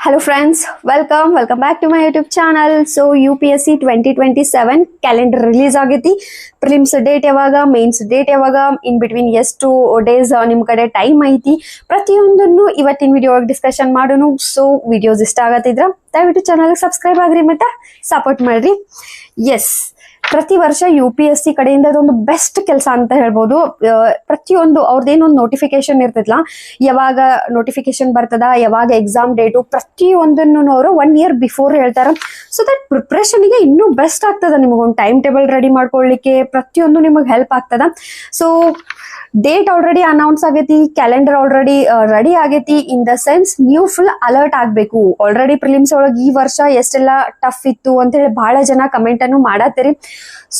Hello friends, welcome back to my YouTube channel. So UPSC 2027 calendar release ಆಗೈತಿ. Prelims date ಯಾವಾಗ, mains date ಯಾವಾಗ, in between ಎಷ್ಟು days ನಿಮ್ಮ ಕಡೆ time ಐತಿ, ಪ್ರತಿಯೊಂದನ್ನು ಇವತ್ತಿನ ವಿಡಿಯೋ ಒಳಗೆ ಡಿಸ್ಕಷನ್ ಮಾಡೋಣ. ಸೊ ವಿಡಿಯೋಸ್ ಇಷ್ಟ ಆಗತ್ತಿದ್ರ ದಯವಿಟ್ಟು ಚಾನಲ್ ಸಬ್ಸ್ಕ್ರೈಬ್ ಆಗ್ರಿ ಮತ್ತೆ ಸಪೋರ್ಟ್ ಮಾಡ್ರಿ. ಎಸ್, ಪ್ರತಿ ವರ್ಷ UPSC ಕಡೆಯಿಂದ ಅದೊಂದು ಬೆಸ್ಟ್ ಕೆಲಸ ಅಂತ ಹೇಳ್ಬೋದು. ಪ್ರತಿಯೊಂದು ಅವ್ರದ್ದೇನೊಂದು ನೋಟಿಫಿಕೇಶನ್ ಇರ್ತೈತಲ್ಲ, ಯಾವಾಗ ನೋಟಿಫಿಕೇಶನ್ ಬರ್ತದ, ಯಾವಾಗ ಎಕ್ಸಾಮ್ ಡೇಟು, ಪ್ರತಿಯೊಂದನ್ನು ಅವರು 1 year ಬಿಫೋರ್ ಹೇಳ್ತಾರ. ಸೊ ದಟ್ ಪ್ರಿಪ್ರೇಷನ್ಗೆ ಇನ್ನೂ ಬೆಸ್ಟ್ ಆಗ್ತದ. ನಿಮಗೊಂದು ಟೈಮ್ ಟೇಬಲ್ ರೆಡಿ ಮಾಡ್ಕೊಳ್ಳಿಕ್ಕೆ ಪ್ರತಿಯೊಂದು ನಿಮಗೆ ಹೆಲ್ಪ್ ಆಗ್ತದ. ಸೊ ಡೇಟ್ ಆಲ್ರೆಡಿ ಅನೌನ್ಸ್ ಆಗೈತಿ, ಕ್ಯಾಲೆಂಡರ್ ಆಲ್ರೆಡಿ ರೆಡಿ ಆಗೈತಿ. ಇನ್ ದ ಸೆನ್ಸ್ ನೀವು ಫುಲ್ ಅಲರ್ಟ್ ಆಗ್ಬೇಕು. ಆಲ್ರೆಡಿ ಪ್ರಿಲಿಮ್ಸ್ ಒಳಗೆ ಈ ವರ್ಷ ಎಷ್ಟೆಲ್ಲ ಟಫ್ ಇತ್ತು ಅಂತ ಹೇಳಿ ಬಹಳ ಜನ ಕಮೆಂಟ್ ಅನ್ನು ಮಾಡತ್ತೀರಿ.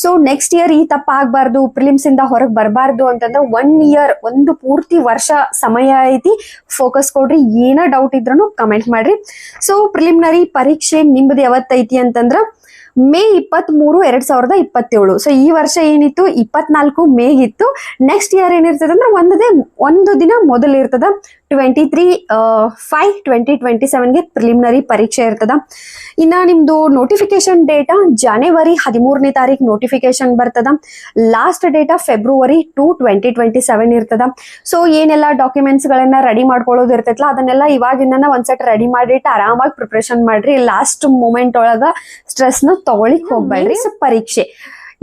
ಸೊ ನೆಕ್ಸ್ಟ್ ಇಯರ್ ಈ ತಪ್ಪ ಆಗ್ಬಾರ್ದು, ಪ್ರಿಲಿಮ್ಸ್ ಇಂದ ಹೊರಗೆ ಬರಬಾರ್ದು ಅಂತಂದ್ರೆ 1 year, ಒಂದು ಪೂರ್ತಿ ವರ್ಷ ಸಮಯ ಐತಿ. ಫೋಕಸ್ ಕೊಡ್ರಿ, ಏನ ಡೌಟ್ ಇದ್ರೂ ಕಮೆಂಟ್ ಮಾಡ್ರಿ. ಸೊ ಪ್ರಿಲಿಮಿನರಿ ಪರೀಕ್ಷೆ ನಿಮ್ದು ಯಾವತ್ತೈತಿ ಅಂತಂದ್ರ May 23, 2027. ಸೊ ಈ ವರ್ಷ ಏನಿತ್ತು 24 May ಇತ್ತು. ನೆಕ್ಸ್ಟ್ ಇಯರ್ ಏನಿರ್ತದ ಅಂದ್ರೆ ಒಂದು ದಿನ ಮೊದಲು ಇರ್ತದ. 23/5/2027 ಪ್ರಿಲಿಮಿನರಿ ಪರೀಕ್ಷೆ ಇರ್ತದ. ಇನ್ನ ನಿಮ್ದು ನೋಟಿಫಿಕೇಶನ್ ಡೇಟಾ January 13 ನೋಟಿಫಿಕೇಶನ್ ಬರ್ತದ. ಲಾಸ್ಟ್ ಡೇಟಾ February 2, 2027 ಇರ್ತದ. ಸೊ ಏನೆಲ್ಲ ಡಾಕ್ಯುಮೆಂಟ್ಸ್ ಗಳನ್ನ ರೆಡಿ ಮಾಡ್ಕೊಳ್ಳೋದು ಇರ್ತೈತಲ್ಲ, ಅದನ್ನೆಲ್ಲ ಇವಾಗಿಂದ ಒಂದ್ಸೆಟ್ ರೆಡಿ ಮಾಡಿಟ್ಟು ಆರಾಮಾಗಿ ಪ್ರಿಪ್ರೇಷನ್ ಮಾಡ್ರಿ. ಲಾಸ್ಟ್ ಮೂಮೆಂಟ್ ಒಳಗ ಸ್ಟ್ರೆಸ್ ನ ತಗೊಳಿಕ್ ಹೋಗ್ಬೇಡ್ರಿ. ಪರೀಕ್ಷೆ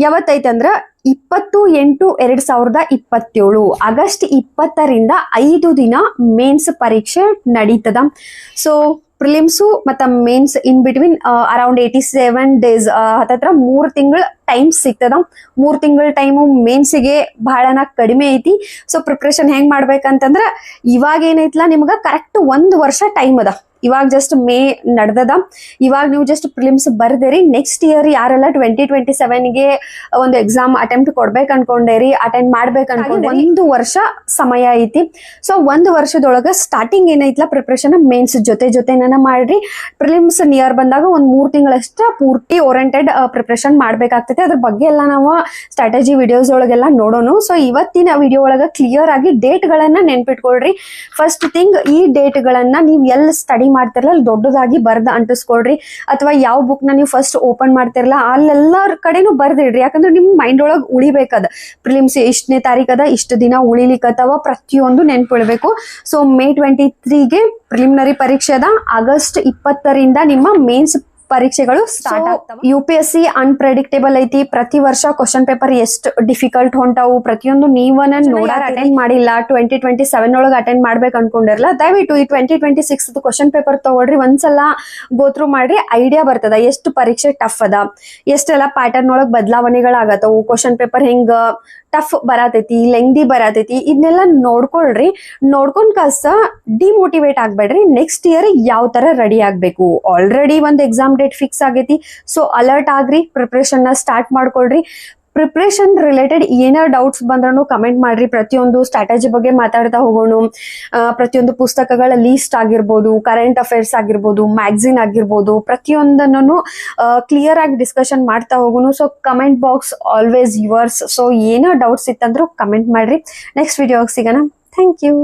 ಯಾವತ್ತೈತೆ ಅಂದ್ರ 20/8/2027, ಆಗಸ್ಟ್ 20ರಿಂದ 5 ದಿನ ಮೇನ್ಸ್ ಪರೀಕ್ಷೆ ನಡೀತದ. ಸೊ ಪ್ರಿಲಿಮ್ಸು ಮತ್ತು mains in between around 87 days, ಹತ್ತತ್ರ 3 ತಿಂಗಳ ಟೈಮ್ ಸಿಗ್ತದ. 3 ತಿಂಗಳ ಟೈಮು ಮೇನ್ಸಿಗೆ ಬಹಳನ ಕಡಿಮೆ ಐತಿ. ಸೊ ಪ್ರಿಪ್ರೇಷನ್ ಹೆಂಗ್ ಮಾಡ್ಬೇಕಂತಂದ್ರ ಇವಾಗ ಏನೈತ್ಲಾ, ನಿಮ್ಗ ಕರೆಕ್ಟ್ 1 ವರ್ಷ ಟೈಮ್ ಅದ. ಇವಾಗ ಜಸ್ಟ್ ಮೇ ನಡೆದದ. ಇವಾಗ ನೀವು ಜಸ್ಟ್ ಪ್ರಿಲಿಮ್ಸ್ ಬರ್ದೇರಿ. ನೆಕ್ಸ್ಟ್ ಇಯರ್ ಯಾರೆಲ್ಲ 2027ಗೆ ಒಂದು ಎಕ್ಸಾಮ್ ಅಟೆಂಪ್ಟ್ ಕೊಡ್ಬೇಕು ಅನ್ಕೊಂಡೇರಿ, ಅಟೆಂಡ್ ಮಾಡ್ಬೇಕು ಅನ್ಕೊಂಡೇರಿ, 1 ವರ್ಷ ಸಮಯ ಐತಿ. ಸೊ 1 ವರ್ಷದೊಳಗ ಸ್ಟಾರ್ಟಿಂಗ್ ಏನೈತ್ಲಾ ಪ್ರಿಪ್ರೇಷನ್ ಮೇನ್ಸ್ ಜೊತೆನ ಮಾಡ್ರಿ. ಪ್ರಿಲಿಮ್ಸ್ ನಿಯರ್ ಬಂದಾಗ 1-3 ತಿಂಗಳಷ್ಟ ಪೂರ್ತಿ ಓರಿಯೆಂಟೆಡ್ ಪ್ರಿಪ್ರೇಷನ್ ಮಾಡ್ಬೇಕಾಗ್ತೈತೆ. ಅದ್ರ ಬಗ್ಗೆ ಎಲ್ಲ ನಾವು ಸ್ಟ್ರಾಟಜಿ ವಿಡಿಯೋಸ್ ಒಳಗೆಲ್ಲ ನೋಡೋಣ. ಸೊ ಇವತ್ತಿನ ವಿಡಿಯೋ ಒಳಗ ಕ್ಲಿಯರ್ ಆಗಿ ಡೇಟ್ ಗಳನ್ನ ನೆನ್ಪಿಟ್ಕೊಳ್ರಿ. ಫಸ್ಟ್ ಥಿಂಗ್, ಈ ಡೇಟ್ ಗಳನ್ನ ನೀವು ಎಲ್ಲಿ ಸ್ಟಡಿ ಮಾಡ್ತಿರಲ್ಲ ಅಲ್ಲಿ ದೊಡ್ಡದಾಗಿ ಬರ್ದ ಅಂಟಿಸ್ಕೊಳ್ರಿ. ಅಥವಾ ಯಾವ ಬುಕ್ ನ ನೀವು ಫಸ್ಟ್ ಓಪನ್ ಮಾಡ್ತಿರಲ್ಲ ಅಲ್ಲೆಲ್ಲರ ಕಡೆನೂ ಬರ್ದಿಡ್ರಿ. ಯಾಕಂದ್ರೆ ನಿಮ್ ಮೈಂಡ್ ಒಳಗ್ ಉಳಿಬೇಕದ. ಪ್ರಿಲಿಮ್ಸ್ ಇಷ್ಟನೇ ತಾರೀಕದ, ಇಷ್ಟು ದಿನ ಉಳಿಲಿಕ್ಕತ್ತವ, ಪ್ರತಿಯೊಂದು ನೆನ್ಪಿಡ್ಬೇಕು. ಸೊ May 23ಗೆ ಪ್ರಿಲಿಮಿನರಿ ಪರೀಕ್ಷೆ ಅದ. ಆಗಸ್ಟ್ 20ರಿಂದ ನಿಮ್ಮ ಮೇನ್ಸ್ ಪರೀಕ್ಷೆಗಳು ಸ್ಟಾರ್ಟ್ ಆಗ್ತಾವ. UPSC ಅನ್ಪ್ರೆಡಿಕ್ಟೇಬಲ್ ಐತಿ. ಪ್ರತಿ ವರ್ಷ ಕ್ವಶನ್ ಪೇಪರ್ ಎಷ್ಟು ಡಿಫಿಕಲ್ಟ್ ಹೊಂಟಾವು, ಪ್ರತಿಯೊಂದು ನೀವನ್ನ ಅಟೆಂಡ್ ಮಾಡಿಲ್ಲ, 2027 ಒಳಗೆ ಅಟೆಂಡ್ ಮಾಡ್ಬೇಕು ಅನ್ಕೊಂಡಿರಲ್ಲ, ದಯವಿಟ್ಟು ಈ 2026 ಕ್ವಶನ್ ಪೇಪರ್ ತಗೊಳ್ರಿ. ಒಂದ್ಸಲ ಗೋತ್ರೂ ಮಾಡ್ರಿ, ಐಡಿಯಾ ಬರ್ತದ ಎಷ್ಟು ಪರೀಕ್ಷೆ ಟಫ್ ಅದ, ಎಷ್ಟೆಲ್ಲ ಪ್ಯಾಟರ್ನ್ ಒಳಗ್ ಬದಲಾವಣೆಗಳಾಗತ್ತವು, ಕ್ವಶನ್ ಪೇಪರ್ ಹೆಂಗ ಟಫ್ ಬರತೈತಿ, ಲೆಂಗ್ದಿ ಬರತೈತಿ, ಇದನ್ನೆಲ್ಲ ನೋಡ್ಕೊಳ್ರಿ. ನೋಡ್ಕೊಂಡ್ ಕಷ್ಟ ಡಿಮೋಟಿವೇಟ್ ಆಗ್ಬೇಡ್ರಿ. ನೆಕ್ಸ್ಟ್ ಇಯರ್ ಯಾವ ತರ ರೆಡಿ ಆಗ್ಬೇಕು, ಆಲ್ರೆಡಿ ಒಂದು ಎಕ್ಸಾಮ್ ಡೇಟ್ ಫಿಕ್ಸ್ ಆಗೈತಿ. ಸೊ ಅಲರ್ಟ್ ಆಗ್ರಿ, ಪ್ರಿಪ್ರೇಷನ್ ನ ಸ್ಟಾರ್ಟ್ ಮಾಡ್ಕೊಳ್ರಿ. ಪ್ರಿಪ್ರೇಷನ್ ರಿಲೇಟೆಡ್ ಏನಾರ ಡೌಟ್ಸ್ ಬಂದ್ರೂ ಕಮೆಂಟ್ ಮಾಡ್ರಿ. ಪ್ರತಿಯೊಂದು ಸ್ಟ್ರಾಟಜಿ ಬಗ್ಗೆ ಮಾತಾಡ್ತಾ ಹೋಗೋಣ. ಪ್ರತಿಯೊಂದು ಪುಸ್ತಕಗಳ ಲೀಸ್ಟ್ ಆಗಿರ್ಬೋದು, ಕರೆಂಟ್ ಅಫೇರ್ಸ್ ಆಗಿರ್ಬೋದು, ಮ್ಯಾಗಝಿನ್ ಆಗಿರ್ಬೋದು, ಪ್ರತಿಯೊಂದನ್ನು ಕ್ಲಿಯರ್ ಆಗಿ ಡಿಸ್ಕಷನ್ ಮಾಡ್ತಾ ಹೋಗೋಣ. So comment box always yours. So ಏನೋ ಡೌಟ್ಸ್ ಇತ್ತಂದ್ರೂ ಕಮೆಂಟ್ ಮಾಡ್ರಿ. ನೆಕ್ಸ್ಟ್ ವಿಡಿಯೋಗೆ ಸಿಗೋಣ. Thank you.